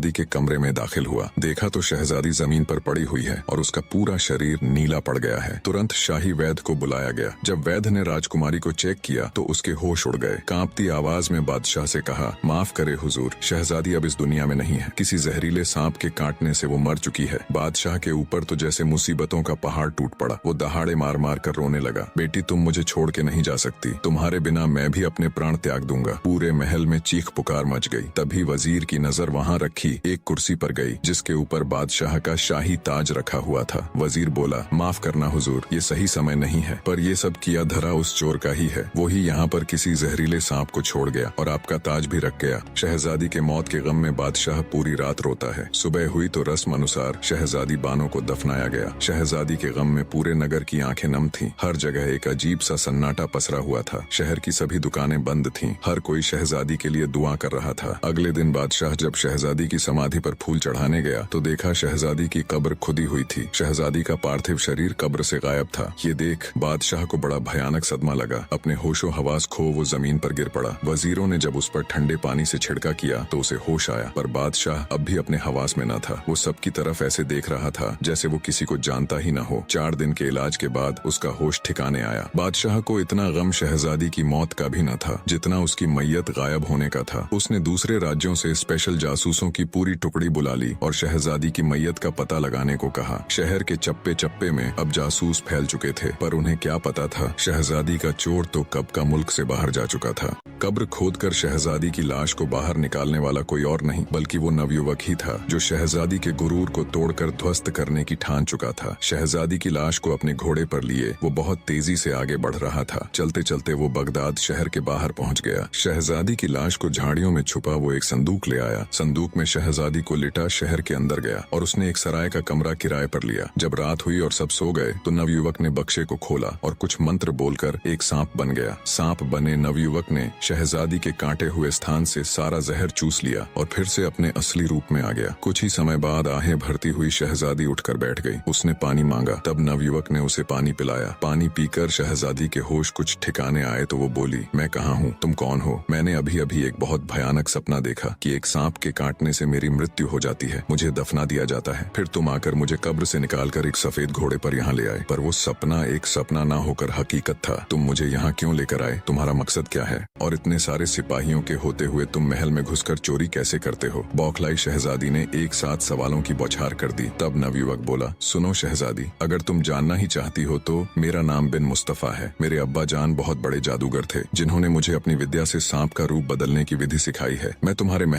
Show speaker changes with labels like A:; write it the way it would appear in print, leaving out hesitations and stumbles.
A: दी के कमरे में दाखिल हुआ। देखा तो शहजादी जमीन पर पड़ी हुई है और उसका पूरा शरीर नीला पड़ गया है। तुरंत शाही वैद्य को बुलाया गया। जब वैद्य ने राजकुमारी को चेक किया तो उसके होश उड़ गए। कांपती आवाज में बादशाह से कहा, माफ करे हुजूर, शहजादी अब इस दुनिया में नहीं है। किसी जहरीले सांप के काटने से वो मर चुकी है। बादशाह के ऊपर तो जैसे मुसीबतों का पहाड़ टूट पड़ा। वो दहाड़े मार मार कर रोने लगा। बेटी, तुम मुझे छोड़ के नहीं जा सकती। तुम्हारे बिना मैं भी अपने प्राण त्याग दूंगा। पूरे महल में चीख पुकार मच गई। तभी वजीर की नजर वहाँ रखी एक कुर्सी पर गई जिसके ऊपर बादशाह का शाही ताज रखा हुआ था। वजीर बोला, माफ करना हुजूर, ये सही समय नहीं है, पर ये सब किया धरा उस चोर का ही है। वो ही यहाँ पर किसी जहरीले सांप को छोड़ गया और आपका ताज भी रख गया। शहजादी के मौत के गम में बादशाह पूरी रात रोता है। सुबह हुई तो रस्म अनुसार शहजादी बानो को दफनाया गया। शहजादी के गम में पूरे नगर की आंखें नम थीं। हर जगह एक अजीब सा सन्नाटा पसरा हुआ था। शहर की सभी दुकानें बंद थीं। हर कोई शहजादी के लिए दुआ कर रहा था। अगले दिन बादशाह जब शहजादी की समाधि पर फूल चढ़ाने गया तो देखा शहजादी की कब्र खुदी हुई थी। शहजादी का पार्थिव शरीर कब्र से गायब था। ये देख बादशाह को बड़ा भयानक सदमा लगा। अपने होशो हवास खो वो जमीन पर गिर पड़ा। वजीरों ने जब उस पर ठंडे पानी से छिड़का किया तो उसे होश आया, पर बादशाह अब भी अपने हवास में न था। वो सबकी तरफ ऐसे देख रहा था जैसे वो किसी को जानता ही न हो। 4 दिन के इलाज के बाद उसका होश ठिकाने आया। बादशाह को इतना गम शहजादी की मौत का भी न था जितना उसकी मैयत गायब होने का था। उसने दूसरे राज्यों से स्पेशल जासूसों की पूरी टुकड़ी बुला ली और शहजादी की मैयत का पता लगाने को कहा। शहर के चप्पे चप्पे में अब जासूस फैल चुके थे, पर उन्हें क्या पता था शहजादी का चोर तो कब का मुल्क से बाहर जा चुका था। कब्र खोदकर शहजादी की लाश को बाहर निकालने वाला कोई और नहीं बल्कि वो नवयुवक ही था जो शहजादी के गुरूर को तोड़कर ध्वस्त करने की ठान चुका था। शहजादी की लाश को अपने घोड़े पर लिए वो बहुत तेजी से आगे बढ़ रहा था। चलते चलते वो बगदाद शहर के बाहर पहुंच गया। शहजादी की लाश को झाड़ियों में छुपा वो एक संदूक ले आया। संदूक में शहजादी को लिटा शहर के अंदर गया और उसने एक सराय का कमरा किराए पर लिया। जब रात हुई और सब सो गए तो नवयुवक ने बक्से को खोला और कुछ मंत्र बोलकर एक सांप बन गया। सांप बने नवयुवक ने शहजादी के कांटे हुए स्थान से सारा जहर चूस लिया और फिर से अपने असली रूप में आ गया। कुछ ही समय बाद आहें भरती हुई शहजादी उठकर बैठ गई। उसने पानी मांगा, तब नवयुवक ने उसे पानी पिलाया। पानी पीकर शहजादी के होश कुछ ठिकाने आए तो वो बोली, मैं कहाँ हूँ, तुम कौन हो? मैंने अभी अभी एक बहुत भयानक सपना देखा कि एक सांप के काटने से मेरी मृत्यु हो जाती है, मुझे दफना दिया जाता है, फिर तुम आकर मुझे कब्र से निकालकर एक सफेद घोड़े पर यहाँ ले आए। पर वो सपना एक सपना ना होकर हकीकत था। तुम मुझे यहाँ क्यों लेकर आए? तुम्हारा मकसद क्या है? और इतने सारे सिपाहियों के होते हुए तुम महल में घुसकर चोरी कैसे करते हो? बौखलाई शहजादी ने एक साथ सवालों की बौछार कर दी। तब नवयुवक बोला, सुनो शहजादी, अगर तुम जानना ही चाहती हो तो मेरा नाम बिन मुस्तफा है। मेरे अब्बा जान बहुत बड़े जादूगर थे जिन्होंने मुझे अपनी विद्या से सांप का रूप बदलने की विधि सिखाई है। मैं तुम्हारे